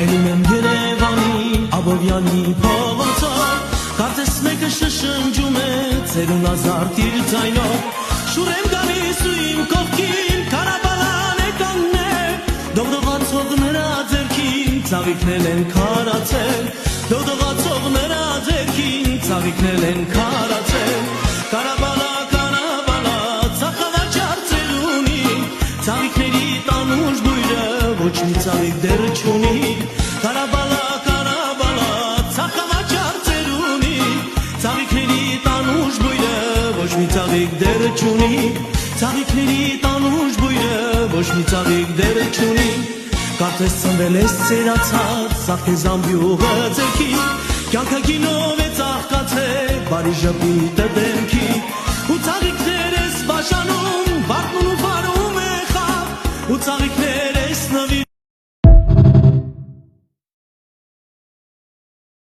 Քայլում եմ Երևանի Աբովյանի փողոցով, կարծես մեկը շշնջում է ծերուն ազարտ իր ձայնով, շուր եմ գալիս ու իմ կողքին քարաբալան է կանգնել, դողդողացող նրա ձեռքին ծաղիկներ են քարացել, դողդողացող նրա ձեռքին ծաղիկներ են քարացել, կարաբալա կարաբալա ծախավաճառ ծերունի, ծաղիկների տանուշ բույրը ոչ մի ծաղիկ դեռ չունի, կարաբալա կարաբալա ծախավաճառ ծերունի, ծաղիկների տանուշ բույրը ոչ մի ծաղիկ դեռ չունի, ծաղիկների տանուշ բույրը ոչ մի ծաղիկ դեռ չունի, կարծես ծնվել ես ծերացած սաղ քեզ ամբյուղը ձերքի, կյանքը գինով է ծաղկացել բարի ժպիտը դեմքի, ու ծաղիկներ ես բաժանում, վարդն ու վարում է խավ, ու ծաղիկներ ես նվիրում